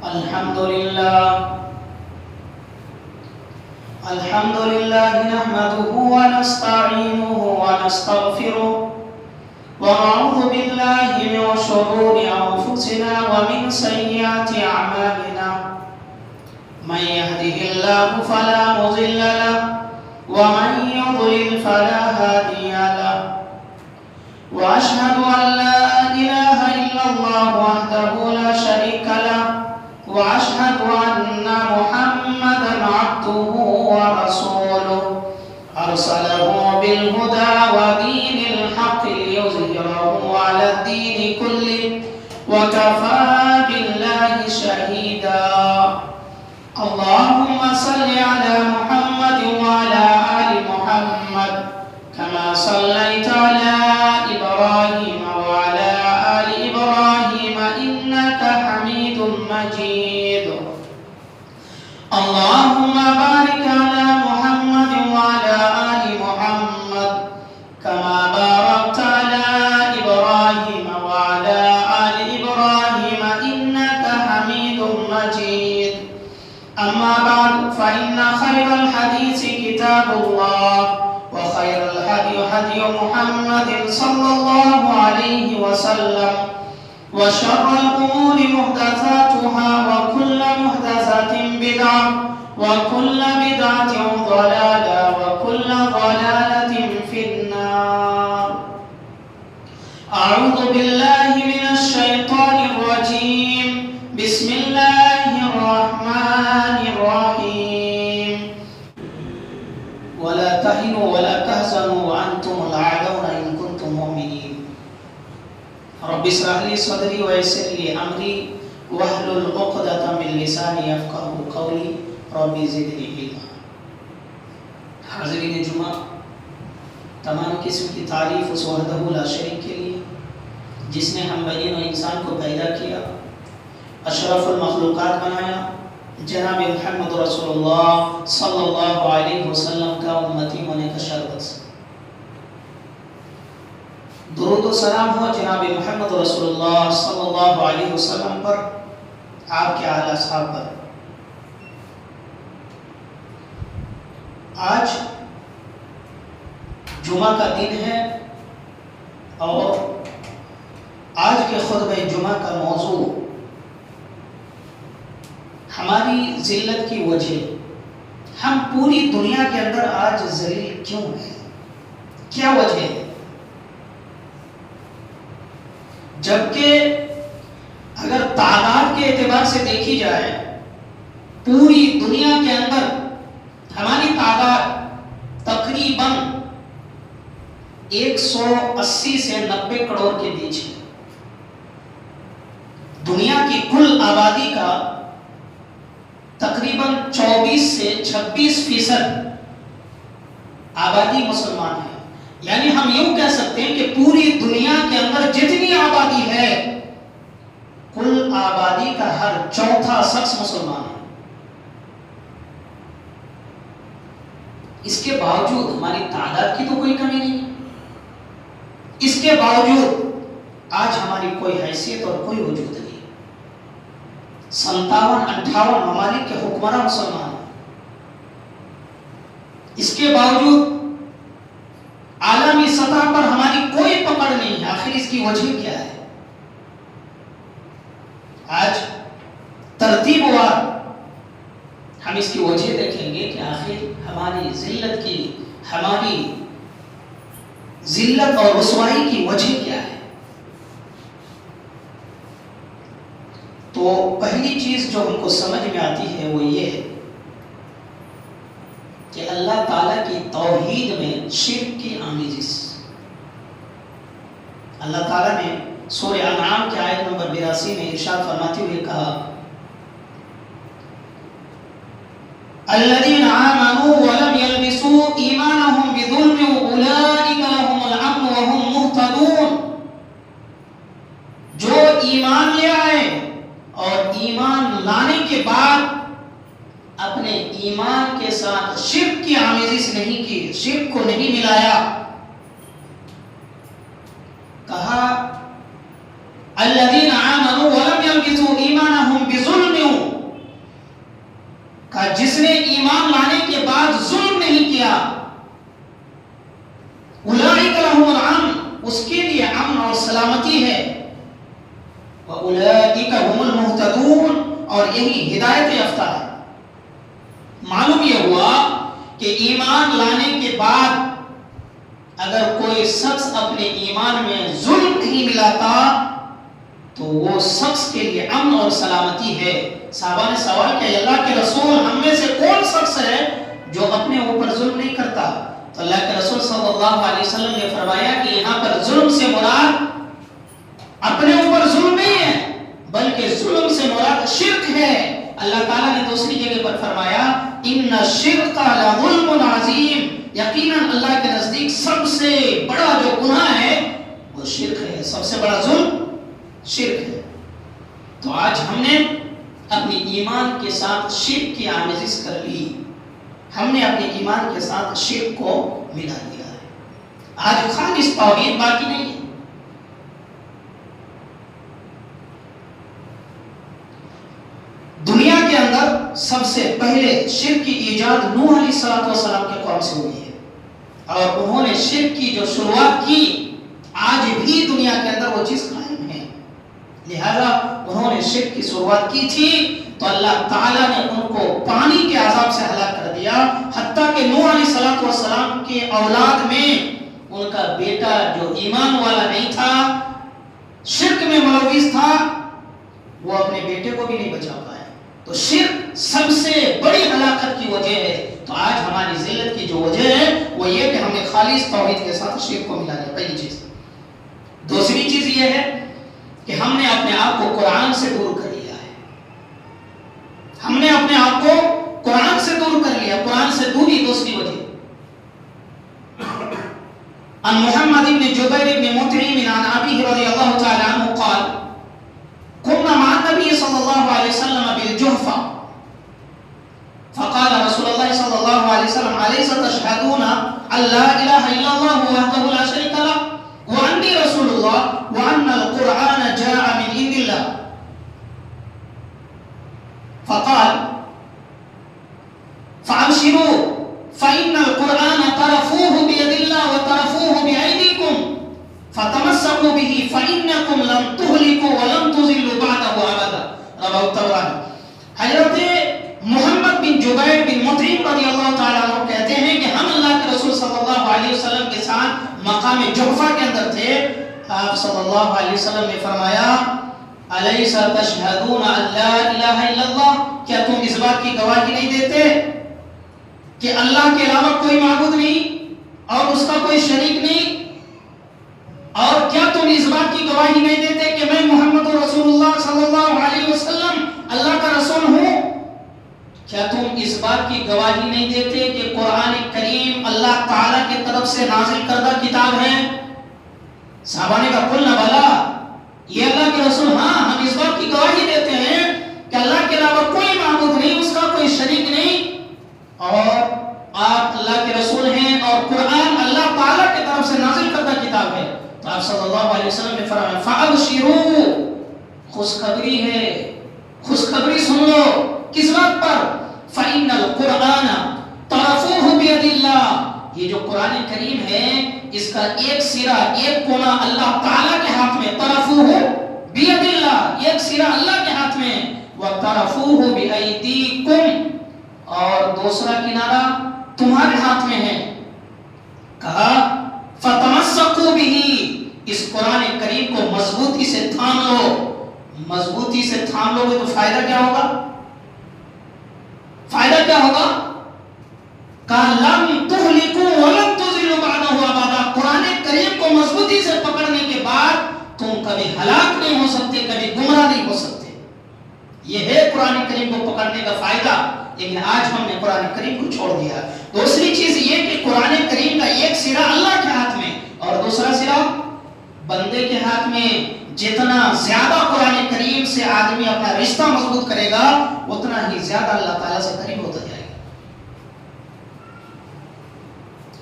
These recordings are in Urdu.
الحمد لله نحمده ونستعينه ونستغفره ونعوذ بالله من شرور أنفسنا ومن سيئات أعمالنا من يهده الله فلا مضل له ومن يضلل فلا هادي له وأشهد أن لا إله إلا الله وحده لا شريك له وأشهد أن محمدا عبده ورسوله أرسله بالهدى ودين الحق ليظهره على الدين كله وكفى بالله شهيدا اللهم صل على محمد وعلى آل محمد كما صليت على إبراهيم وعلى آل إبراهيم إنك حميد مجيد اللهم بارك على محمد وعلى آل محمد كما باركت على إبراهيم وعلى آل إبراهيم إنك حميد مجيد أما بعد فإن خير الحديث كتاب الله وخير الهدي هدي محمد صلى الله عليه وسلم وشر الأمور محدثاتها وكل محدثة بدعة وكل بدعة ضلالة وكل ضلالة في النار أعوذ بالله من الشيطان الرجيم بسم الله الرحمن الرحيم ولا تهنوا ولا تحزنوا وأنتم الأعلون إن كنتم مؤمنين رب اشرح لي صدري ويسر لي أمري واحلل عقدة من لساني يفقهوا قولي رب زدني علما حاضرین جمعہ، تمام قسم کی تعریف اس وحدہ لا شریک کے لیے جس نے ہم بنین و انسان کو پیدا کیا، اشرف المخلوقات بنایا، جناب محمد رسول اللہ صلی اللہ علیہ وسلم کا امتی ہونے کا شربت سے درود و سلام ہو جناب محمد رسول اللہ صلی اللہ علیہ وسلم پر، آپ کے اعلیٰ صحاب پر۔ آج جمعہ کا دن ہے اور آج کے خطبہ جمعہ کا موضوع ہماری ذلت کی وجہ، ہم پوری دنیا کے اندر آج ذلیل کیوں ہیں، کیا وجہ ہے؟ جبکہ اگر تعداد کے اعتبار سے دیکھی جائے پوری دنیا کے اندر ہماری تعداد تقریباً 180 سے 90 کروڑ کے بیچ ہے۔ دنیا کی کل آبادی کا تقریباً 24 سے 26% آبادی مسلمان ہے، یعنی ہم یوں کہہ سکتے ہیں کہ پوری دنیا کے اندر جتنی آبادی ہے کل آبادی کا ہر چوتھا شخص مسلمان ہے۔ اس کے باوجود ہماری تعداد کی تو کوئی کمی نہیں، اس کے باوجود آج ہماری کوئی حیثیت اور کوئی وجود نہیں۔ 57-58 ممالک کے حکمراں مسلمان ہیں، اس کے باوجود عالمی سطح پر ہماری کوئی پکڑ نہیں ہے۔ آخر اس کی وجہ کیا ہے؟ آج ترتیب وار ہم اس کی وجہ دیکھیں گے کہ آخر ہماری ذلت اور رسوائی کی وجہ کیا ہے۔ تو پہلی چیز جو ہم کو سمجھ میں آتی ہے وہ یہ ہے کہ اللہ تعالیٰ کی توحید میں شرک کی آمیزش۔ اللہ تعالیٰ نے سورہ انعام کی آیت نمبر 82 میں ارشاد فرماتے ہوئے کہا الذين آمنوا ولم يلبسوا إيمانهم بظلم أولئك لهم الأمن وهم مهتدون، جو ایمان لے آئے اور ایمان لانے کے بعد اپنے ایمان کے ساتھ شرک کی آمیزش نہیں کی، شرک کو نہیں ملایا، کہا الذين آمنوا ولم يلبسوا إيمانهم بظلم یہی ہدایت یافتہ ہے۔ معلوم یہ ہوا کہ ایمان لانے کے بعد اگر کوئی شخص اپنے ایمان میں ظلم نہیں ملاتا تو وہ شخص کے لیے امن اور سلامتی ہے۔ صحابہ نے سوال کیا، اللہ کے رسول ہم میں سے کون شخص ہے جو اپنے اوپر ظلم نہیں کرتا؟ تو اللہ کے رسول صلی اللہ علیہ وسلم نے فرمایا کہ یہاں پر ظلم سے مراد اپنے اوپر ظلم نہیں ہے بلکہ ظلم سے مراد شرک ہے۔ اللہ تعالیٰ نے دوسری جگہ پر فرمایا ان الشرک لظلم عظیم، یقیناً اللہ کے نزدیک سب سے بڑا جو گناہ ہے وہ شرک ہے، سب سے بڑا ظلم شرک ہے۔ تو آج ہم نے اپنی ایمان کے ساتھ شرک کی آمیزش کر لی، ہم نے اپنے ایمان کے ساتھ شرک کو ملا دیا ہے۔ آج خالص توحید باقی نہیں ہے۔ دنیا کے اندر سب سے پہلے شرک کی ایجاد نوح علیہ السلام کے قوم سے ہوئی ہے، اور انہوں نے شرک کی جو شروعات کی آج بھی دنیا کے اندر وہ چیز قائم ہے۔ لہذا انہوں نے شرک کی شروعات کی تھی تو اللہ تعالیٰ نے ان کو پانی کے عذاب سے ہلاک کر دیا، حتیٰ کہ نوح علیہ السلام کے اولاد میں ان کا بیٹا جو ایمان والا نہیں تھا، شرک میں ملوث تھا، وہ اپنے بیٹے کو بھی نہیں بچا پایا۔ تو شرک سب سے بڑی ہلاکت کی وجہ ہے۔ تو آج ہماری ذلت کی جو وجہ ہے وہ یہ کہ ہم نے خالص توحید کے ساتھ شرک کو ملا دیا، پہلی چیز۔ دوسری چیز یہ ہے کہ ہم نے اپنے آپ کو قرآن سے دور کر لیا ہے، ہم نے اپنے آپ کو قرآن سے دور کر لیا۔ قرآن سے دوری دوسری وجہ، ان محمد بن جبیر بن مطعم عن ابیہ رضی اللہ تعالی عنہ قال كنا مع النبي صلى الله عليه وسلم بالجحفة فقال رسول الله صلى الله عليه وسلم أليس تشهدون أن لا إله إلا الله وحده لا شريك له وأني رسول الله وأن القرآن جاء من عند الله فقال فأبشروا فإن القرآن طرفوه بيد الله وطرفوه بأيديكم فتمسكوا به فإنكم لن تهلكوا ولن تضلوا بعده أبدا، رواه الطبراني۔ حضرت محمد بن جبیر بن مطعم رضی اللہ تعالیٰ عنہ کہتے ہیں کہ ہم اللہ کے رسول صلی اللہ علیہ وسلم کے ساتھ مقام جحفہ کے اندر تھے۔ آپ صلی اللہ علیہ وسلم نے فرمایا الیس تشہدون ان لا الہ الا اللہ، کیا تم اس بات کی گواہی نہیں دیتے کہ اللہ کے علاوہ کوئی معبود نہیں اور اس کا کوئی شریک نہیں؟ اور کیا تم اس بات کی گواہی نہیں دیتے کہ میں محمد رسول اللہ صلی اللہ علیہ وسلم اللہ کا رسول ہوں؟ کیا تم اس بات کی گواہی نہیں دیتے کہ قرآن کریم اللہ تعالیٰ کی طرف سے نازل کردہ کتاب ہے؟ صحابہ نے کہا قلنا بلا، یہ اللہ کے رسول، ہاں ہم اس بات کی گواہی دیتے ہیں کہ اللہ کے علاوہ کوئی معبود نہیں، اس کا کوئی شریک نہیں، اور آپ اللہ کے رسول ہیں اور قرآن اللہ تعالیٰ کی طرف سے نازل کردہ کتاب ہے۔ تو آپ صلی اللہ علیہ وسلم نے فرمایا فَأَبْشِرُوا، خوشخبری ہے، خوشخبری سن لو، کس بات پر؟ فَإِنَّ الْقُرْآنَ طَرَفُوهُ بِيَدِ اللَّهِ، یہ جو قرآن کریم ہے اس کا ایک سرا، ایک کونا اللہ تعالیٰ کے ہاتھ میں، طَرَفُوهُ بِيَدِ اللَّهِ، ایک سرا اللہ کے ہاتھ میں، وَطَرَفُوهُ بِأَيْدِيكُمْ، اور دوسرا کنارہ تمہارے ہاتھ میں ہے۔ کہا فَتَمَسَّقُوا بِهِ، اس قرآن کریم کو مضبوطی سے تھام لو۔ مضبوطی سے تھام لو گے تو فائدہ کیا ہوگا؟ فائدہ کیا ہوگا؟ کہا لَن تُهْلِكُوا وَلَن تُضِلُّوا بَعْدَهُ أَبَدًا، قرآن کریم کو مضبوطی سے پکڑنے کے بعد تم کبھی ہلاک نہیں ہو سکتے، کبھی گمراہ نہیں ہو سکتے۔ یہ ہے قرآن کریم کو پکڑنے کا فائدہ، لیکن آج ہم نے قرآن کریم کو چھوڑ دیا۔ دوسری چیز یہ کہ قرآن کریم کا ایک سرا اللہ کے ہاتھ میں اور دوسرا سرا بندے کے ہاتھ میں۔ جتنا زیادہ قرآن کریم سے آدمی اپنا رشتہ مضبوط کرے گا اتنا ہی زیادہ اللہ تعالیٰ سے قریب ہوتا جائے گا۔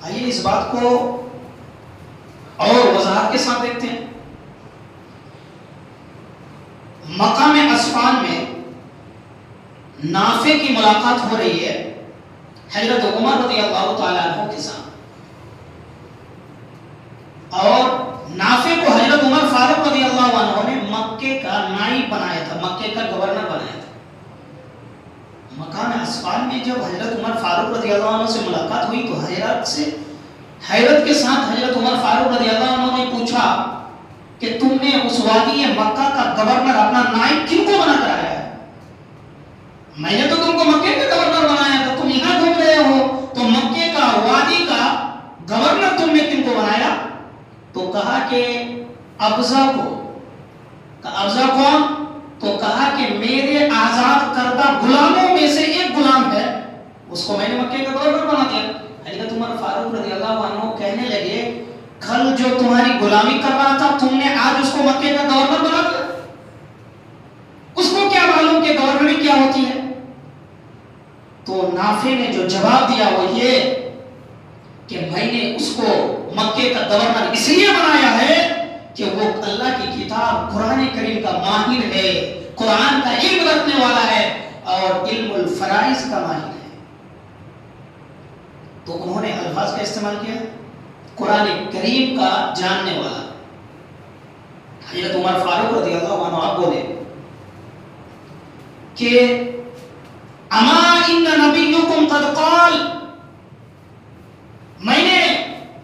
آئیے اس بات کو اور وضاحت کے ساتھ دیکھتے ہیں۔ مقام عصفان میں نافع کی ملاقات ہو رہی ہے حضرت عمر رضی اللہ تعالیٰ عنہ کے ساتھ، اور نافع کو حضرت عمر فاروق رضی اللہ عنہ نے مکے کا نائب بنایا تھا، مکے کا گورنر بنایا تھا۔ مقام اسفل میں جب حضرت عمر فاروق رضی اللہ عنہ سے ملاقات ہوئی تو حیرت کے ساتھ حضرت عمر فاروق رضی اللہ عنہ نے پوچھا کہ تم نے اس وادی مکہ کا گورنر اپنا نائب کن کو بنا کر آیا ہے؟ میں نے تو تم کو مکے کا گورنر بنایا تھا، تم یہاں گھوم رہے ہو، تو مکے کا وادی کا گورنر تم نے کن کو بنایا؟ تو کہا کہ ابزا کو۔ ابزا کون؟ تو کہا کہ میرے آزاد کردہ غلاموں میں سے ایک غلام ہے، اس کو میں نے مکے کا گورنر بنا دیا۔ حضرت عمر فاروق رضی اللہ عنہ کہنے لگے کل جو تمہاری غلامی کر رہا تھا تم نے آج اس کو مکے کا گورنر بنا دیا؟ اس کو کیا معلوم کہ گورنری کیا ہوتی ہے؟ تو نافع نے جو جواب دیا وہ یہ کہ میں نے اس کو مکے کا گورنر اس لیے بنایا ہے کہ وہ اللہ کی کتاب قرآن کریم کا ماہر ہے، قرآن کا علم رکھنے والا ہے اور علم الفرائض کا ماہر ہے۔ تو انہوں نے الفاظ کا استعمال کیا قرآن کریم کا جاننے والا۔ حضرت عمر فاروق رضی اللہ عنہ آپ بولے کہ اما ان نبیکم قد قال، میں نے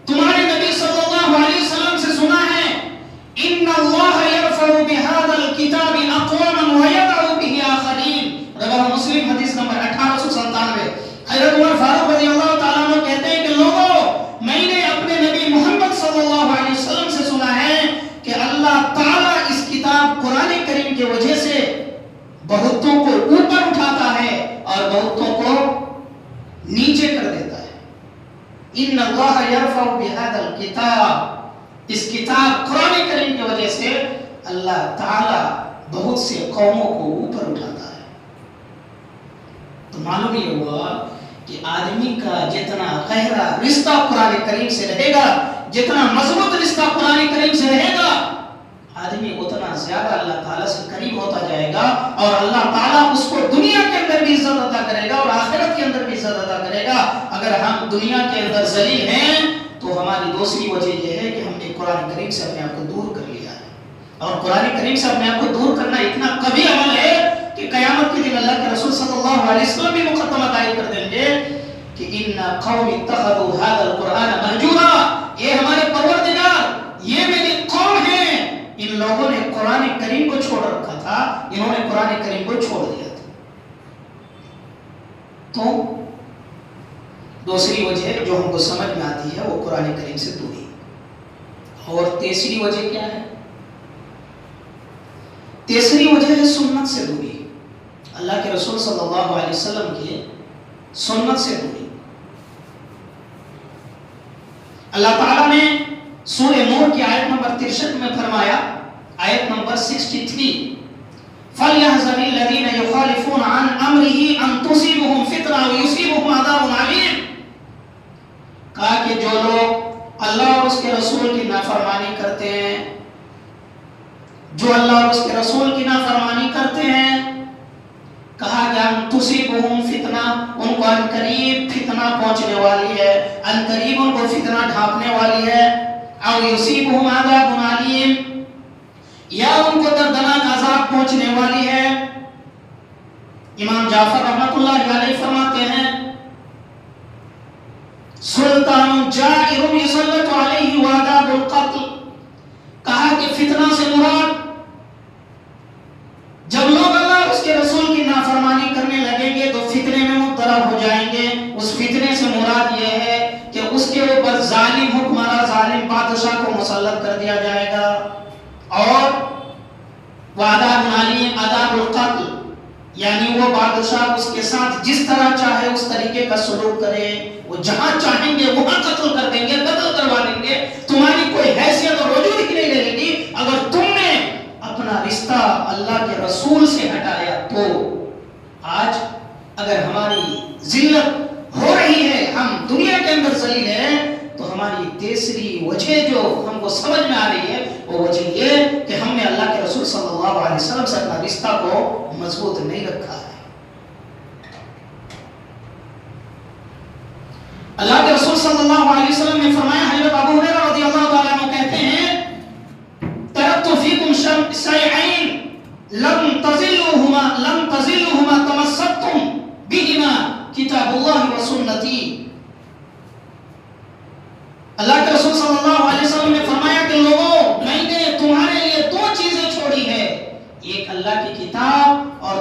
تمہارے نبی صلی اللہ علیہ وسلم سے سنا ہے ان اللہ یرفع بهذا الكتاب اقواما ويضع به آخرین، رواه مسلم حدیث نمبر 1897۔ حضرت عمر فاروق رضی اللہ تعالیٰ عنہ کہتے ہیں کہ لوگوں میں نے اپنے نبی محمد صلی اللہ علیہ وسلم سے سنا ہے کہ اللہ تعالیٰ اس کتاب قرآن کریم کی وجہ سے بہتوں کو اوپر اٹھاتا ہے اور بہتوں کو نیچے کر دیتا ہے۔ ان اللہ یرفع بهذا الكتاب، اس کتاب قرآن کریم کی وجہ سے اللہ تعالیٰ بہت سے قوموں کو اوپر اٹھاتا ہے۔ تو معلوم یہ ہوا کہ آدمی کا جتنا گہرا رشتہ قرآن کریم سے رہے گا، جتنا مضبوط رشتہ قرآن کریم سے رہے گا، آدمی اتنا زیادہ اللہ تعالیٰ سے قریب ہوتا جائے گا اور اللہ تعالیٰ اس کو دنیا کے اندر بھی عزت عطا کرے گا اور آخرت کے اندر بھی عزت عطا کرے گا۔ اگر ہم دنیا کے اندر ذلیل ہیں تو ہماری دوسری وجہ یہ ہے کہ ہم نے قرآن کریم سے اپنے آپ کو دور کر لیا ہے، اور قرآن کریم سے اپنے آپ کو دور کرنا اتنا قوی عمل ہے کہ قیامت کے دن اللہ کے رسول صلی اللہ علیہ وسلم بھی مقدمہ قائم کر دیں گے کہ ان قوم اتخذوا هذا القرآن مہجورا، یہ ہمارے پروردگار، یہ میری قوم ہے، ان لوگوں نے قرآن کریم کو چھوڑ رکھا تھا، انہوں نے قرآن کریم کو چھوڑ دیا تھا۔ تو دوسری وجہ جو ہم کو سمجھ میں آتی ہے وہ قرآن کریم سے دوری، اور تیسری وجہ کیا ہے؟ تیسری وجہ ہے سنت سے دوری، اللہ کے رسول صلی اللہ علیہ وسلم کی سنت سے دوری۔ اللہ تعالیٰ نے سورہ نور کی آیت نمبر 63 میں فرمایا، آیت نمبر 63، فَلْيَحْذَرِ الَّذِينَ يُخَالِفُونَ عَنْ أَمْرِهِ أَن تُصِيبَهُمْ فِتْنَةٌ أَوْ يُصِيبَهُمْ عَذَابٌ عَلِيمٌ۔ کہا کہ جو لوگ اللہ اور اس کے رسول کی نافرمانی کرتے ہیں، جو اللہ اور اس کے رسول کی نافرمانی کرتے ہیں، کہا کہ ان تصیبہم فتنہ، ان کو ان قریب فتنہ پہنچنے والی ہے، ان قریب ان کو فتنہ ڈھانپنے والی ہے، او یصیبہم عذاب علیم، یا ان کو دردناک عذاب پہنچنے والی ہے۔ امام جعفر رحمۃ اللہ علیہ فرماتے ہیں سلطان جائر یسلط علیہ وعذاب القتل، کہا کہ فتنہ سے مراد جب لوگ اللہ اور اس کے رسول کی نافرمانی کرنے لگیں گے تو فتنے میں مبتلا ہو جائیں گے۔ اس فتنے سے مراد یہ ہے کہ اس کے اوپر ظالم حکمراں، ظالم بادشاہ کو مسلط کر دیا جائے گا، اور وعذاب علیم، عذاب القتل، یعنی وہ بادشاہ اس کے ساتھ جس طرح چاہے اس طریقے کا سلوک کرے، وہ جہاں چاہیں گے وہاں قتل کر دیں گے، قتل کروا دیں گے، تمہاری کوئی حیثیت اور وجود ہی نہیں رہے گی اگر تم نے اپنا رشتہ اللہ کے رسول سے ہٹایا۔ تو آج اگر ہماری ذلت ہو رہی ہے، ہم دنیا کے اندر ذلیل ہیں، تو ہماری تیسری وجہ جو ہم کو سمجھ میں آ رہی ہے وہ وجہ یہ کہ ہم نے اللہ کے رسول صلی اللہ علیہ وسلم سے اپنا رشتہ کو مضبوط نہیں رکھا ہے۔ اللہ کے رسول صلی اللہ علیہ وسلم نے فرمایا، حضرت ابو ہریرہ رضی اللہ تعالیٰ عنہ کہتے ہیں ترکت فیکم شیئین لن تضلوہما تمسکتم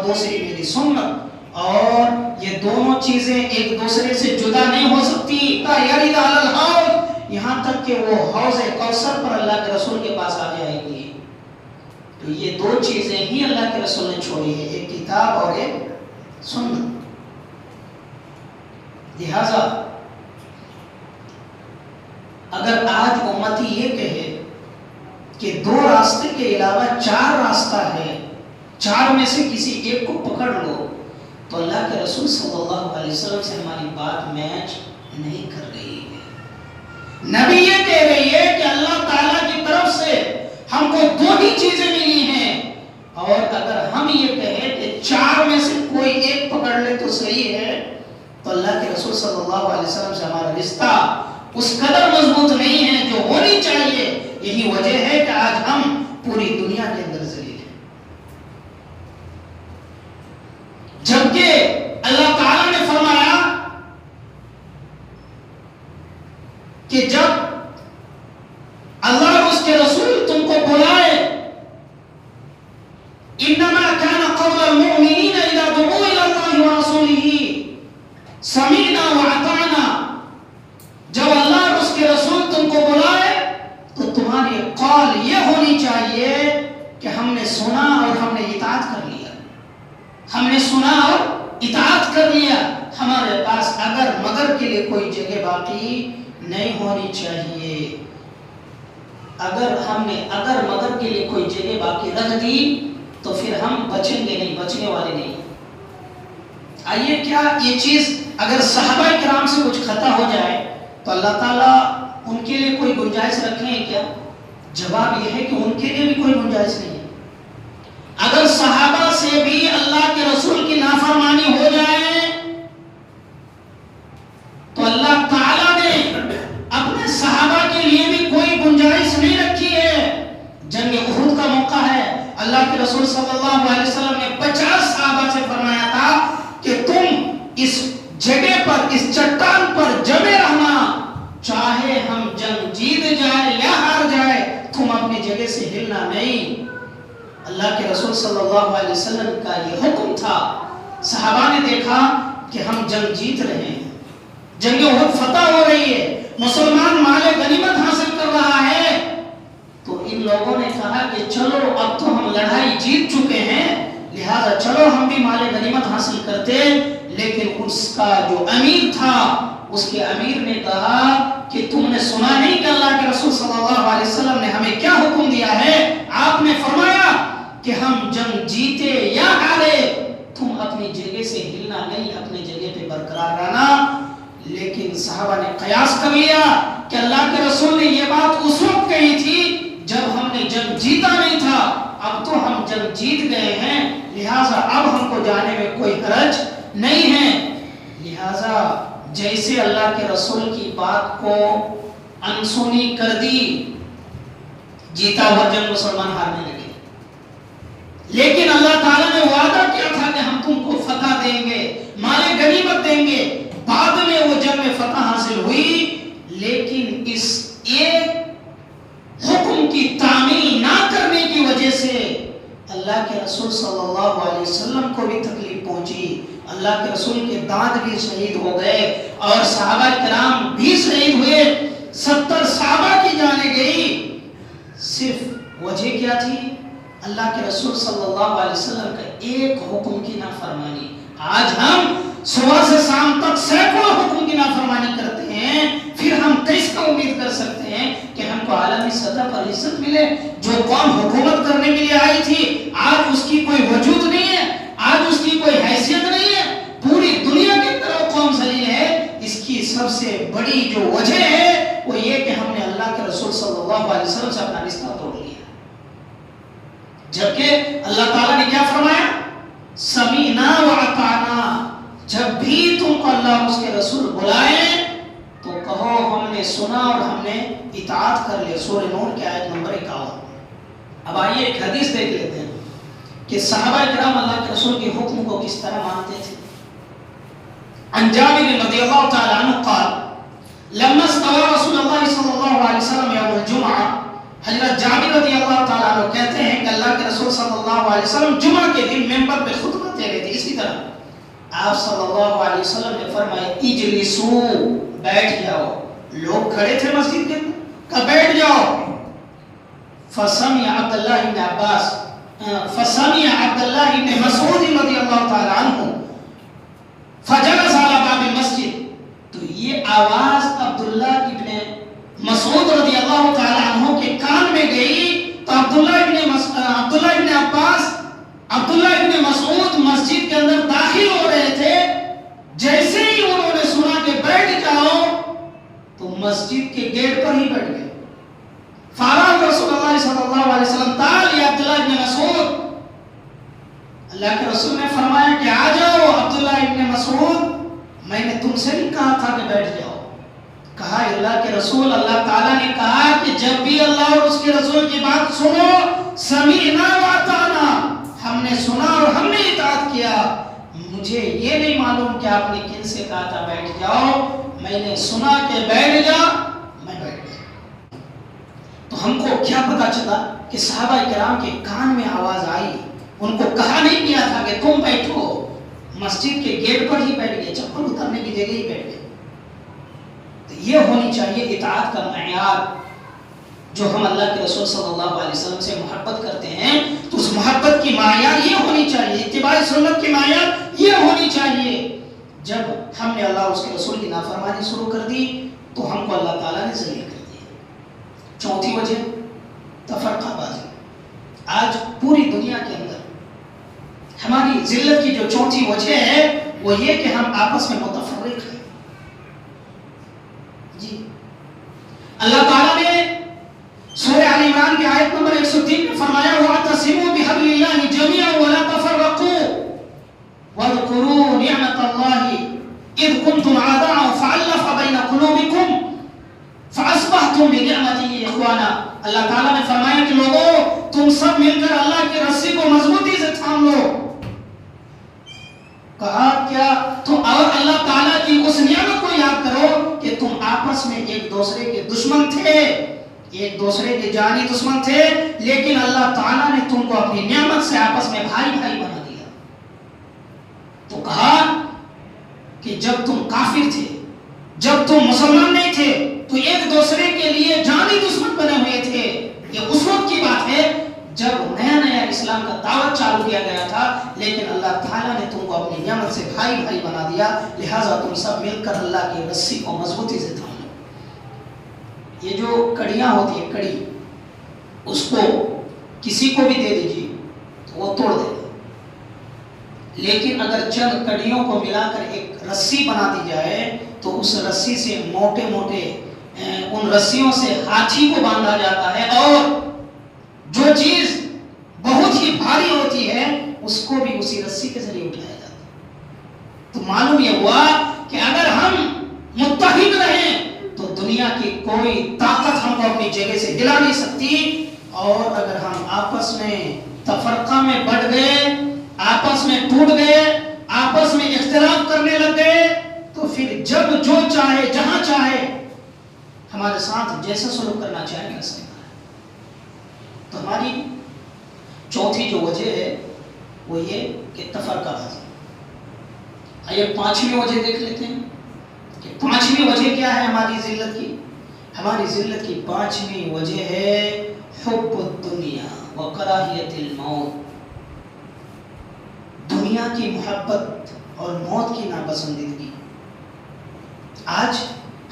دوسری میری سنت، اور یہ دونوں چیزیں ایک دوسرے سے جدا نہیں ہو سکتی۔ یرد علی الحوض، یہاں تک کہ وہ حوض کوثر پر اللہ کے رسول کے پاس آ جائے گی۔ تو یہ دو چیزیں ہی اللہ کے رسول نے چھوڑی ہے، ایک کتاب اور ایک سنت۔ لہذا اگر آج امتی یہ کہے کہ دو راستے کے علاوہ چار راستہ ہے، چار میں سے کسی ایک کو پکڑ لو، تو اللہ کے رسول صلی اللہ علیہ وسلم سے ہماری بات میچ نہیں کر رہی ہے۔ نبی یہ کہہ رہی ہے کہ اللہ تعالیٰ کی طرف سے ہم کو دو ہی چیزیں ملی ہیں، اور اگر ہم یہ کہیں کہ چار میں سے کوئی ایک پکڑ لے تو صحیح ہے، تو اللہ کے رسول صلی اللہ علیہ وسلم سے ہمارا رشتہ اس قدر مضبوط نہیں ہے جو ہونی چاہیے۔ یہی وجہ ہے کہ آج ہم پوری دنیا کے اندر ذلیل ہیں، جبکہ اللہ تعالیٰ نے فرمایا کہ جب اللہ اور اس کے رسول تم کو بلائے، انما كان قول المؤمنین اذا دعوا الى اللہ ورسولہ سمعنا واطعنا، جب اللہ اور اس کے رسول تم کو بلائے تو تمہاری قول یہ ہونی چاہیے کہ ہم نے سنا اور ہم نے اطاعت کر لیا، ہم نے سنا اور اطاعت کر لیا، ہمارے پاس اگر مگر کے لیے کوئی جگہ باقی نہیں ہونی چاہیے۔ اگر ہم نے اگر مگر کے لیے کوئی جگہ باقی رکھ دی تو پھر ہم بچیں گے نہیں، بچنے والے نہیں۔ آئیے، کیا یہ چیز اگر صحابہ کرام سے کچھ خطا ہو جائے تو اللہ تعالیٰ ان کے لیے کوئی گنجائش رکھیں ہیں کیا؟ جواب یہ ہے کہ ان کے لیے بھی کوئی گنجائش نہیں ہے۔ اگر صحابہ سے بھی اللہ کے رسول کی نافرمانی ہو جائے تو اللہ تعالیٰ نے اپنے صحابہ کے لیے بھی کوئی گنجائش نہیں رکھی ہے۔ جنگ احد کا موقع ہے، اللہ کے رسول صلی اللہ علیہ وسلم نے 50 صحابہ سے فرمایا تھا کہ تم اس جگہ پر، اس چٹان پر جمے رہنا، چاہے ہم جنگ جیت جائے یا ہار جائے، تم اپنی جگہ سے ہلنا نہیں۔ اللہ کے رسول صلی اللہ علیہ وسلم کا یہ حکم تھا۔ صحابہ نے دیکھا کہ ہم جنگ جیت رہے ہیں، جنگ احد فتح ہو رہی ہے، مسلمان مال غنیمت حاصل کر رہا ہے، تو ان لوگوں نے کہا کہ چلو اب تو ہم لڑائی جیت چکے ہیں، لہذا چلو ہم بھی مال غنیمت حاصل کرتے۔ لیکن اس کا جو امیر تھا، اس کے امیر نے کہا کہ تم نے سنا نہیں کہ اللہ کے رسول صلی اللہ علیہ وسلم نے ہمیں کیا حکم دیا ہے؟ آپ نے فرمایا کہ ہم جنگ جیتے یا ہارے تم اپنی جگہ سے ہلنا نہیں، اپنی جگہ پہ برقرار رہنا۔ لیکن صحابہ نے قیاس کر لیا کہ اللہ کے رسول نے یہ بات اس وقت کہی تھی جب ہم نے جنگ جیتا نہیں تھا، اب تو ہم جنگ جیت گئے ہیں، لہٰذا اب ہم کو جانے میں کوئی حرج نہیں ہے۔ لہٰذا جیسے اللہ کے رسول کی بات کو انسونی کر دی، جیتا ہوا جنگ مسلمان ہارنے لگے، لیکن اللہ تعالیٰ نے وعدہ کیا تھا کہ ہم تم کو فتح دیں گے، مال غنیمت دیں گے۔ بعد میں وہ جنگ میں فتح حاصل ہوئی، لیکن اس ایک حکم کی تعمیل نہ کرنے کی وجہ سے اللہ کے رسول صلی اللہ علیہ وسلم کو بھی تکلیف پہنچی، اللہ کے رسول کے دانت بھی شہید ہو گئے اور صحابہ کرام بھی شہید ہوئے، 70 صحابہ کی جانیں گئی۔ صرف وجہ کیا تھی؟ اللہ کے رسول صلی اللہ علیہ وسلم کا ایک حکم کی نافرمانی۔ آج ہم صبح سے شام تک سینکڑوں حکم کی نافرمانی کرتے ہیں، پھر ہم کس کا امید کر سکتے ہیں کہ ہم کو عالمی سطح پر عزت ملے؟ جو قوم حکومت کرنے کے لیے آئی تھی، آج اس کی کوئی وجود نہیں ہے، آج اس کی کوئی حیثیت نہیں ہے، پوری دنیا کے اندر وہ قوم ذلیل ہے۔ اس کی سب سے بڑی جو وجہ ہے وہ یہ کہ ہم نے اللہ کے رسول صلی اللہ علیہ وسلم سے اپنا رشتہ توڑ لیا، جبکہ اللہ تعالیٰ نے کیا فرمایا؟ سمینا واطعنا، جب بھی تم کو اللہ اور اس کے رسول بلائیں تو کہو ہم نے سنا اور ہم نے اطاعت کر لیا۔ سورہ نور کی آیت نمبر 51۔ اب آئیے ایک حدیث دیکھ لیتے ہیں کہ صحابہ کرام اللہ کے رسول کے حکم کو کس طرح مانتے تھے۔ عن جابر رضی اللہ تعالی عنہ قال لما استوى رسول اللہ صلی اللہ علیہ وسلم یوم الجمعہ، حضرت جابر رضی اللہ تعالیٰ عنہ کہتے ہیں کہ اللہ کے رسول صلی اللہ علیہ وسلم جمعہ کے دن منبر پہ خطبہ دے رہے تھے. اسی طرح آپ صلی اللہ علیہ وسلم نے فرمایا اجلسو، بیٹھ جاؤ. لوگ کھڑے تھے مسجد کے اندر، کہا بیٹھ جاؤ. فسمع عبداللہ بن عباس فسمع عبداللہ بن مسعود رضی اللہ تعالیٰ عنہ فجلس علی باب المسجد. تو یہ آواز عبداللہ ابن مسعود رضی اللہ تعالیٰ عنہ کے کان میں گئی تو عبداللہ ابن عباس، عبداللہ ابن مسعود مسجد کے اندر داخل ہو رہے تھے. جیسے ہی انہوں نے سنا کہ بیٹھ جاؤ تو مسجد کے گیٹ پر ہی بیٹھ گئے. فارغ رسول اللہ صلی اللہ علیہ وسلم تعال یا عبداللہ ابن مسعود. اللہ کے رسول نے فرمایا کہ آ جاؤ عبداللہ ابن مسعود، میں نے تم سے نہیں کہا تھا کہ بیٹھ جاؤ. کہا اللہ کے رسول، اللہ تعالیٰ نے کہا کہ جب بھی اللہ اور اس کے رسول کی بات سنو سمیعنا واطعنا، ہم نے سنا اور ہم نے اطاعت کیا. مجھے یہ نہیں معلوم کہ آپ نے کن سے کہا تھا بیٹھ جاؤ، میں نے سنا کہ بیٹھ جا، میں بیٹھ گیا. تو ہم کو کیا پتا چلا کہ صحابہ کرام کے کان میں آواز آئی، ان کو کہا نہیں گیا تھا کہ تم بیٹھو. مسجد کے گیٹ پر ہی بیٹھ گئے، چپل اترنے کی جگہ ہی بیٹھ گئے. تو یہ ہونی چاہیے اطاعت کا معیار. جو ہم اللہ کے رسول صلی اللہ علیہ وسلم سے محبت کرتے ہیں تو اس محبت کی معیار یہ ہونی چاہیے، اتباع سنت کی معیار یہ ہونی چاہیے. جب ہم نے اللہ اور اس کے رسول کی نافرمانی شروع کر دی تو ہم کو اللہ تعالیٰ نے ذلیل کر دیا. چوتھی وجہ تفرقہ بازی. آج پوری دنیا کے اندر ہماری ذلت کی جو چوتھی وجہ ہے وہ یہ کہ ہم آپس میں متفرق ہیں. جی اللہ تعالیٰ نے سورہ آل عمران کی آیت نمبر 103 میں فرمایا وَاعْتَصِمُوا بِحَبْلِ اللَّهِ جَمِيعًا وَلَا تَفَرَّقُوا وَاذْكُرُوا نِعْمَةَ اللَّهِ إِذْ كُنْتُمْ أَعْدَاءً فَأَلَّفَ بَيْنَ قُلُوبِكُمْ فَأَصْبَحْتُمْ بِنِعْمَتِهِ إِخْوَانًا. اللہ تعالیٰ نے فرمایا کہ لوگوں تم سب مل کر اللہ کی رسی کو مضبوطی سے تھام لو. کہا کیا تم اور اللہ تعالیٰ کی اس نعمت کو یاد کرو کہ تم آپس میں ایک دوسرے کے دشمن تھے، ایک دوسرے کے جانی دشمن تھے، لیکن اللہ تعالیٰ نے تم کو اپنی نعمت سے آپس میں بھائی بھائی بنا دیا. تو کہا کہ جب تم کافر تھے، جب تم مسلمان نہیں تھے تو ایک دوسرے کے لیے جانی دشمن بنے ہوئے تھے. یہ اس وقت کی بات ہے جب نیا نیا اسلام کا دعوت چالو کیا گیا تھا، لیکن اللہ تعالیٰ نے تم کو اپنی نعمت سے بھائی بھائی بنا دیا. لہٰذا تم سب مل کر اللہ کی رسی کو مضبوطی سے تھام لو. یہ جو کڑیاں ہوتی ہیں، کڑی، اس کو کسی کو بھی دے دیجیے تو وہ توڑ دے گا، لیکن اگر چند کڑیوں کو ملا کر ایک رسی بنا دی جائے تو اس رسی سے موٹے موٹے ان رسیوں سے ہاتھی کو باندھا جاتا ہے، اور جو چیز بہت ہی بھاری ہوتی ہے اس کو بھی اسی رسی کے ذریعے اٹھایا جاتا ہے. تو معلوم یہ ہوا کہ اگر ہم متحد رہیں تو دنیا کی کوئی طاقت ہم کو اپنی جگہ سے ہلا نہیں سکتی. اور اگر ہم آپس میں تفرقہ میں بڑھ گئے، آپس میں ٹوٹ گئے، آپس میں اختلاف کرنے لگ گئے تو پھر جب جو چاہے جہاں چاہے ہمارے ساتھ جیسا سلوک کرنا چاہے کر سکتا ہے. تو ہماری چوتھی جو وجہ ہے وہ یہ کہ تفرقہ بازی. آئیے پانچویں وجہ دیکھ لیتے ہیں کہ پانچویں وجہ کیا ہے ہماری ذلت کی. ہماری ذلت کی پانچویں وجہ ہے حب الدنیا و کراہیت الموت. دنیا کی محبت اور موت کی ناپسندیدگی. آج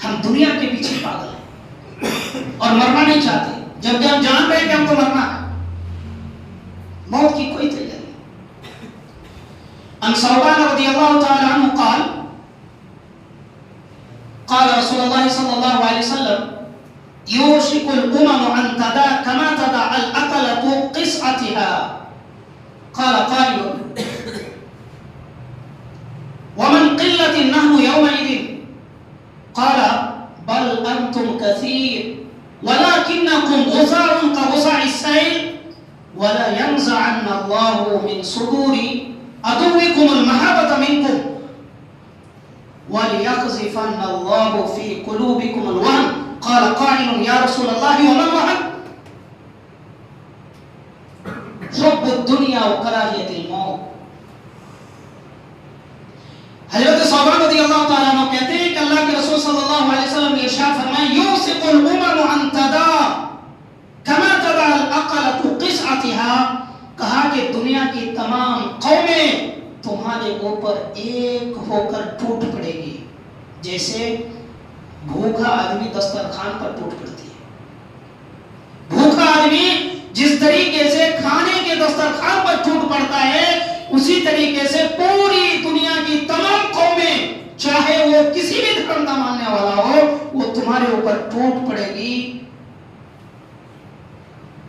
ہم دنیا کے پیچھے پاگل ہیں اور مرنا نہیں چاہتے. جب بھی ہم جان رہے کہ ہم کو مرنا ہے، موت کی کوئی تیاری نہیں. عن ثوبان رضی اللہ تعالی عنہ قال قال رسول اللہ صلی اللہ علیہ وسلم يوشك الأمم أن تدع كما تدع الأكلة قصعتها. قال قائل ومن قلة نحن يومئذ قال بل أنتم كثير ولكنكم غثاء كغثاء السيل ولا ينزعن الله من صدور عدوكم المحبة منكم وليقذفن الله في قلوبكم الوهن. قال قائل يا رسول الله وما الوهن؟ الدنیا وکراہیت الموت. حضرت صحابہ رضی اللہ تعالیٰ عنہ کہتے ہیں کہ اللہ کے رسول صلی اللہ علیہ وسلم نے ارشاد فرمایا یوسق الامم ان تدا کما تدا الاقلۃ قصعتها، کہا کہ دنیا کی تمام قومیں تمہارے اوپر ایک ہو کر ٹوٹ پڑے گی جیسے بھوکا آدمی دسترخوان پر ٹوٹ پڑتی ہے. بھوکا آدمی جس طریقے سے کھانے کے دسترخوان پر ٹوٹ پڑتا ہے اسی طریقے سے پوری دنیا کی تمام قومیں چاہے وہ کسی بھی دھرم کا ماننے والا ہو وہ تمہارے اوپر ٹوٹ پڑے گی.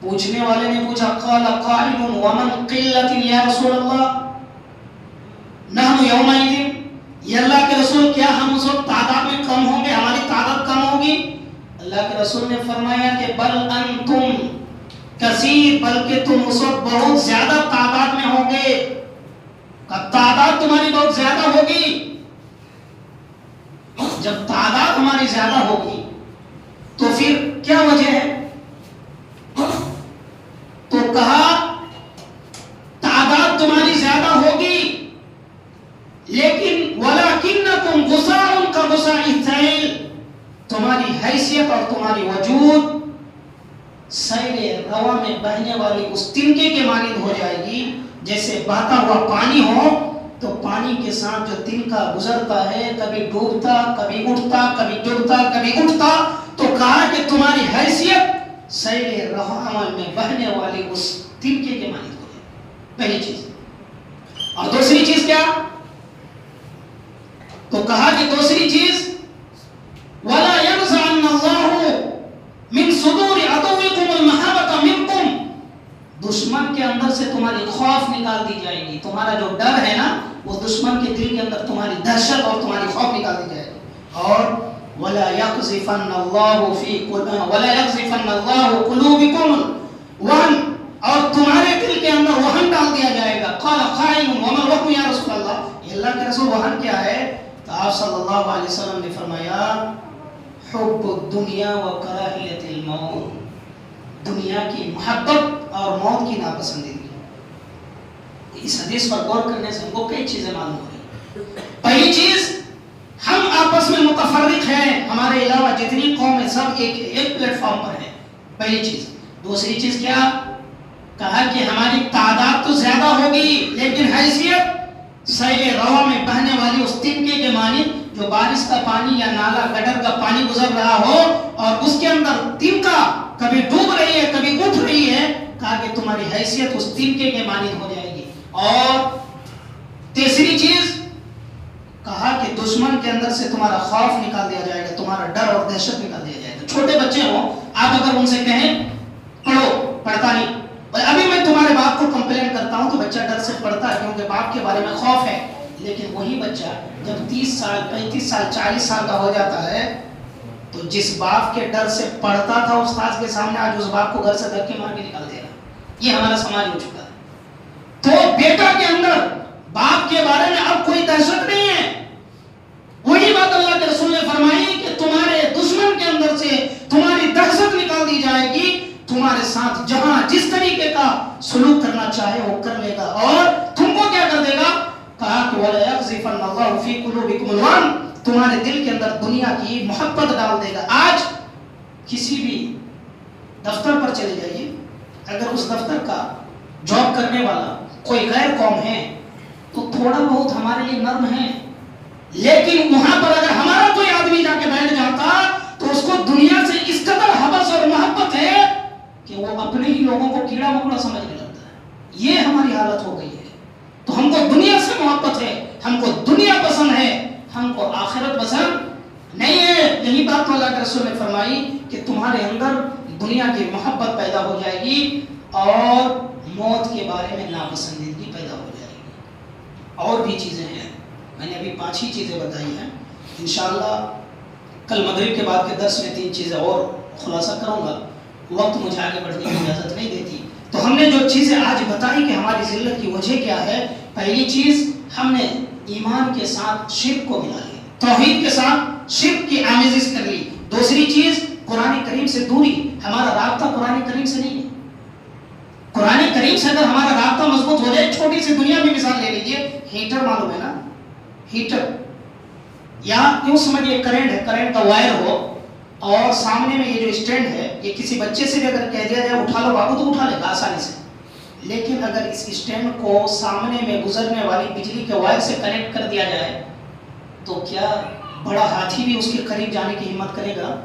پوچھنے والے نے پوچھا قال قائل ومن قلت یا رسول اللہ نحن یومئذ، یہ اللہ کے رسول کیا ہم اس وقت تعداد میں کم ہوں گے، ہماری تعداد کم ہوگی؟ اللہ کے رسول نے فرمایا کہ بل انتم کثیر، بلکہ تم اس وقت بہت زیادہ تعداد میں ہوں گے، تعداد تمہاری بہت زیادہ ہوگی. جب تعداد ہماری زیادہ ہوگی تو پھر کیا وجہ ہے؟ تو کہا تعداد تمہاری زیادہ ہوگی لیکن وَلَكِنَّكُمْ غُسَاءٌ كَغُسَاءِ السَّيْلِ، تمہاری حیثیت اور تمہاری وجود سیل روا میں بہنے والی اس تنکے کے مانند ہو جائے گی. جیسے بہتا ہوا پانی ہو تو پانی کے ساتھ جو تنکا گزرتا ہے کبھی ڈوبتا کبھی اٹھتا کبھی ڈوبتا کبھی اٹھتا، تو کہا کہ تمہاری حیثیت سیل روا میں بہنے والی اس تنکے کے مانند ہو جائے. پہلی چیز. اور دوسری چیز کیا؟ تو کہا کہ دوسری چیز وَلَا يَنْزَعَنَّ اللَّهُ مِنْ صُدُورِ عَدُوِّكُمُ الْمَحَبَّةَ مِنْكُمْ، دشمن کے اندر سے تمہاری خوف نکال دی جائے گی. تمہارا جو ڈر ہے نا وہ دشمن کے دل کے اندر تمہاری دہشت اور تمہاری خوف نکال دی جائے گی. اور وَلَا يَقْذِفَنَّ اللَّهُ قُلُوبِكُمُ الْوَهْنَ، اور تمہارے دل کے اندر وہن ڈال دیا جائے گا. قَالَ قَائِلٌ وَمَا الْوَهْنُ يَا رسول اللہ، یہ اللہ کے رسول وہن کیا ہے؟ تو آپ صلی اللہ علیہ وسلم نے فرمایا حب الدنیا و کراہیت الموت، دنیا کی محبت اور موت کی ناپسندیدگی. اس حدیث پر غور کرنے سے ہم کو کئی چیزیں معلوم ہو رہی. پہلی چیز، ہم آپس میں متفرق ہیں، ہمارے علاوہ جتنی قومیں سب ایک پلیٹ فارم پر ہیں. پہلی چیز. دوسری چیز کیا؟ کہا کہ ہماری تعداد تو زیادہ ہوگی لیکن حیثیت سیل روا میں بہنے والی اس تنکے کے مانند، جو بارش کا پانی یا نالا گٹر کا پانی گزر رہا ہو اور اس کے اندر تنکا کبھی ڈوب رہی ہے کبھی اٹھ رہی ہے، کہا کہ تمہاری حیثیت اس تنکے کے مانند ہو جائے گی. اور تیسری چیز کہا کہ دشمن کے اندر سے تمہارا خوف نکال دیا جائے گا، تمہارا ڈر اور دہشت نکال دیا جائے گا. چھوٹے بچے ہوں، آپ اگر ان سے کہیں پڑھو، پڑھتا نہیں. ابھی میں تمہارے باپ کو کمپلین کرتا ہوں تو بچہ ڈر سے پڑھتا ہے کیونکہ باپ کے بارے میں خوف ہے. لیکن وہی بچہ جب 30 سال 35 سال 40 سال کا ہو جاتا ہے تو جس باپ کے ڈر سے پڑھتا تھا استاد کے سامنے، آج اس باپ کو گھر سے دھکے مار کے نکال دے رہا. یہ ہمارا سماج ہو چکا ہے. تو بیٹا کے اندر باپ کے بارے میں اب کوئی دہشت نہیں ہے. وہی بات اللہ کے رسول نے فرمائی کہ تمہارے دشمن کے اندر سے تمہاری دہشت نکال دی جائے گی، تمہارے ساتھ جہاں جس طریقے کا سلوک کرنا چاہے وہ کر لے گا. اور تم کو کیا کر دے گا؟ کہا کہ وَلَا يَقْذِفَنَّ اللَّهُ فِي قُلُوبِكُمُ الْوَهْنَ، تمہارے دل کے اندر دنیا کی محبت ڈال دے گا. آج کسی بھی دفتر پر چلے جائیے، اگر اس دفتر کا جاب کرنے والا کوئی غیر قوم ہے تو تھوڑا بہت ہمارے لیے نرم ہے، لیکن وہاں پر اگر ہمارا کوئی آدمی جا کے بیٹھ جاتا تو اس کو دنیا سے اس قدر حبس اور محبت ہے کہ وہ اپنے ہی لوگوں کو کیڑا مکوڑا سمجھنے لگتا ہے. یہ ہماری حالت ہو گئی ہے. تو ہم کو دنیا سے محبت ہے، ہم کو دنیا پسند ہے، ہم کو آخرت پسند نہیں ہے. یہی بات تو اللہ کے رسول نے فرمائی کہ تمہارے اندر دنیا کی محبت پیدا ہو جائے گی اور موت کے بارے میں ناپسندیدگی پیدا ہو جائے گی. اور بھی چیزیں ہیں، میں نے ابھی 5 ہی چیزیں بتائی ہیں. انشاءاللہ کل مغرب کے بعد کے درس میں 3 چیزیں اور خلاصہ کروں گا، وقت مجھے آگے بڑھنے کی اجازت نہیں دیتی. تو ہم نے جو چیزیں آج بتائی کہ ہماری ذلت کی وجہ کیا ہے، پہلی چیز ہم نے ایمان کے ساتھ شرک کو ملا لیا، توحید کے ساتھ شرک کی آمیزش کر لی. دوسری چیز قرآن کریم سے دوری، ہمارا رابطہ قرآن کریم سے نہیں ہے. قرآن کریم سے اگر ہمارا رابطہ مضبوط ہو جائے، چھوٹی سی دنیا میں مثال لے لیجئے، ہیٹر معلوم ہے نا، ہیٹر، یا یوں سمجھئے کرنٹ ہے، کرنٹ کا وائر ہو اور سامنے میں یہ جو اسٹینڈ ہے، یہ کسی بچے سے بھی اگر کہہ دیا جائے اٹھا لو بابو تو اٹھا لے گا آسانی سے، لیکن اگر اس اسٹینڈ کو سامنے میں گزرنے والی بجلی کے وائر سے کنیکٹ کر دیا جائے تو کیا بڑا ہاتھی بھی اس کے قریب جانے کی ہمت کرے گا؟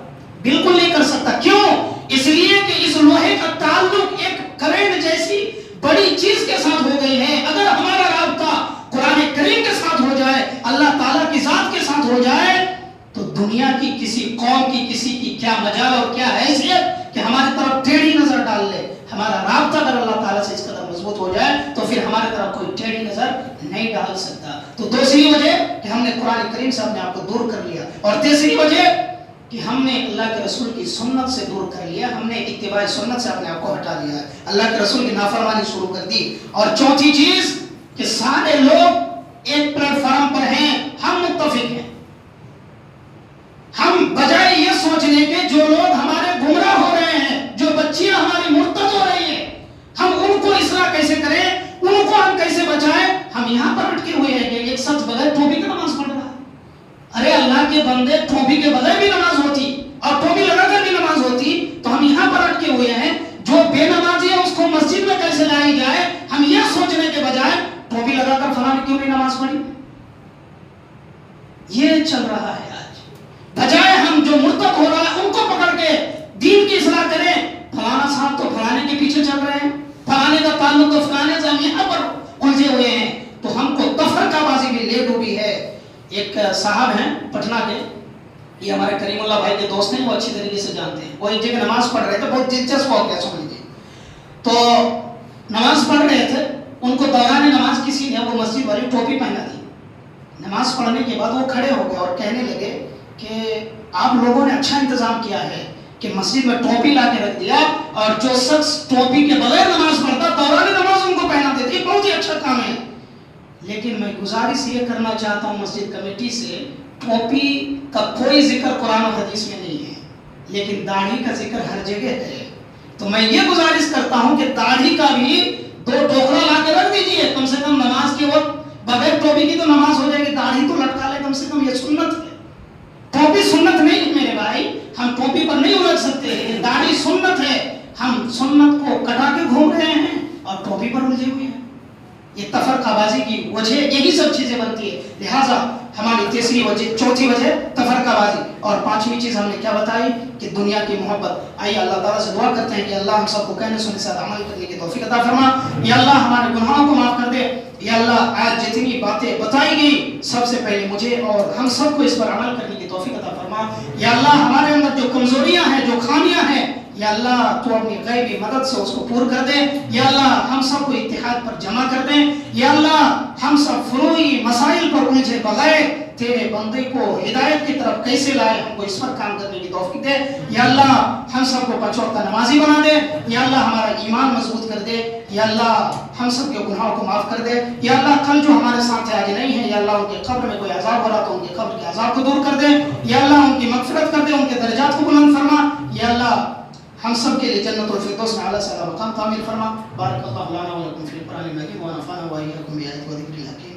بالکل نہیں کر سکتا۔ کیوں؟ اس لیے کہ اس لوہے کا تعلق ایک کرنٹ جیسی بڑی چیز کے ساتھ ہو گئی ہے۔ اگر ہمارا رابطہ قرآن کریم کے ساتھ ہو جائے، اللہ تعالیٰ کی ذات کے ساتھ ہو جائے، تو دنیا کی کسی قوم کی کسی کی کیا مجال اور کیا حیثیت کہ ہماری طرف ٹیڑھی نظر ڈال لے۔ ہمارا رابطہ اگر اللہ تعالیٰ سے اس قدر مضبوط ہو جائے تو پھر ہمارے طرف کوئی ٹیڑھی نظر نہیں ڈال سکتا۔ تو دوسری وجہ کہ ہم نے قرآن کریم سے اپنے آپ کو دور کر لیا، اور تیسری وجہ کہ ہم نے اللہ کے رسول کی سنت سے دور کر لیا، ہم نے اتباع سنت سے اپنے آپ کو ہٹا لیا، اللہ کے رسول کی نافرمانی شروع کر دی۔ اور چوتھی چیز کہ سارے لوگ ایک پلیٹ فارم پر ہیں، ہم متفق ہیں۔ ہم بجائے یہ سوچنے کے جو لوگ ہمارے گمراہ ہو رہے ہیں، جو بچیاں ہماری مرتد ہو رہی ہیں، ہم ان کو اصلاح کیسے کریں، ان کو ہم کیسے بچائیں، ہم یہاں پر اٹکے ہوئے ہیں کہ ایک شخص بغیر ٹوپی کا نماز پڑھ رہا ہے۔ ارے اللہ کے بندے، ٹوپی کے بغیر بھی نماز ہوتی اور ٹوپی لگا کر بھی نماز ہوتی، تو ہم یہاں پر اٹکے ہوئے ہیں جو بے نمازی ہے اس کو مسجد میں کیسے لائی جائے، ہم یہ سوچنے کے بجائے ٹوپی لگا کر فلاں نے کیوں نہیں نماز پڑھی۔ یہ چل رہا ہے آج، بجائے ہم جو مرتد ہو رہا ہے ان کو پکڑ کے دین کی اصلاح کریں۔ فلانا صاحب تو فلانے کے پیچھے چل رہے ہیں، فلانے کا تعلق تو فلانے سے، ہم یہاں پر الجھے ہوئے ہیں، تو ہم کو تفرقہ بازی بھی لے ڈوبی ہے۔ ایک صاحب ہیں پٹنہ کے، یہ ہمارے کریم اللہ بھائی کے دوست ہیں، وہ اچھی طریقے سے جانتے ہیں۔ وہ ایک جگہ نماز پڑھ رہے تھے، بہت دلچسپ ہو گیا سن لیجیے۔ تو نماز پڑھ رہے تھے، ان کو دوران نماز کسی نے وہ مسجد والی ٹوپی پہنا دی۔ نماز پڑھنے کے بعد وہ کھڑے ہو گئے اور کہنے لگے کہ آپ لوگوں نے اچھا انتظام کیا ہے کہ مسجد میں ٹوپی لا کے رکھ دیا، اور جو شخص ٹوپی کے بغیر نماز پڑھتا دوران نماز ان کو پہنا دیتی، بہت ہی اچھا کام ہے۔ لیکن میں گزارش یہ کرنا چاہتا ہوں مسجد کمیٹی سے، ٹوپی کا کوئی ذکر قرآن و حدیث میں نہیں ہے، لیکن داڑھی کا ذکر ہر جگہ ہے۔ تو میں یہ گزارش کرتا ہوں کہ داڑھی کا بھی 2 ٹوکرا لا کے رکھ دیجئے، کم سے کم نماز کے وقت بغیر ٹوپی کی تو نماز ہو جائے گی، داڑھی تو لٹکا لے کم سے کم، یہ سنت ہے۔ ٹوپی سنت نہیں ہے میرے بھائی، ہم ٹوپی پر نہیں الجھ سکتے، یہ داڑھی سنت ہے۔ ہم سنت کو کٹا کے گھوم رہے ہیں اور ٹوپی پر الجھے ہوئے ہیں۔ یہ تفرقہ بازی کی وجہ یہی سب چیزیں بنتی ہے۔ لہٰذا ہماری تیسری وجہ، چوتھی وجہ تفرقہ بازی، اور پانچویں چیز ہم نے کیا بتائی کہ دنیا کی محبت۔ آئیے اللہ تعالیٰ سے دعا کرتے ہیں کہ اللہ ہم سب کو کہنے سننے سے عمل کرنے کی توفیق عطا فرما۔ یا اللہ ہمارے گناہوں کو معاف کر دے۔ یا اللہ آج جتنی باتیں بتائی گئی سب سے پہلے مجھے اور ہم سب کو اس پر عمل کرنے کی توفیق عطا فرما۔ یا اللہ ہمارے اندر جو کمزوریاں ہیں، جو خامیاں ہیں، یا اللہ تو اپنی غیبی مدد سے اس کو پور کر دے۔ یا اللہ ہم سب کو اتحاد پر جمع کر دیں۔ یا اللہ ہم سب فروعی مسائل پر الجھے بغیر تیرے بندے کو ہدایت کی طرف کیسے لائے، ہم کو اس پر کام کرنے کی توفیق دے۔ یا اللہ ہم سب کو 5 وقت نمازی بنا دے۔ یا اللہ ہمارا ایمان مضبوط کر دے۔ یا اللہ ہم سب کے گناہوں کو معاف کر دے۔ یا اللہ کل جو ہمارے ساتھ آج نہیں ہیں، یا اللہ ان کے قبر میں کوئی عذاب ہو رہا تو ان کے قبر کے عذاب کو دور کر دے۔ یا اللہ ان کی مغفرت کر دے، ان کے درجات کو بلند فرما۔ یا اللہ ہم سب کے لیے جنت الفردوس میں اعلیٰ سے اعلیٰ مقام تعمیر فرما۔ بارک اللہ لنا و لکم فی القرآن المجید و نفعنا و ایاکم بآیات و ذکر الحکیم۔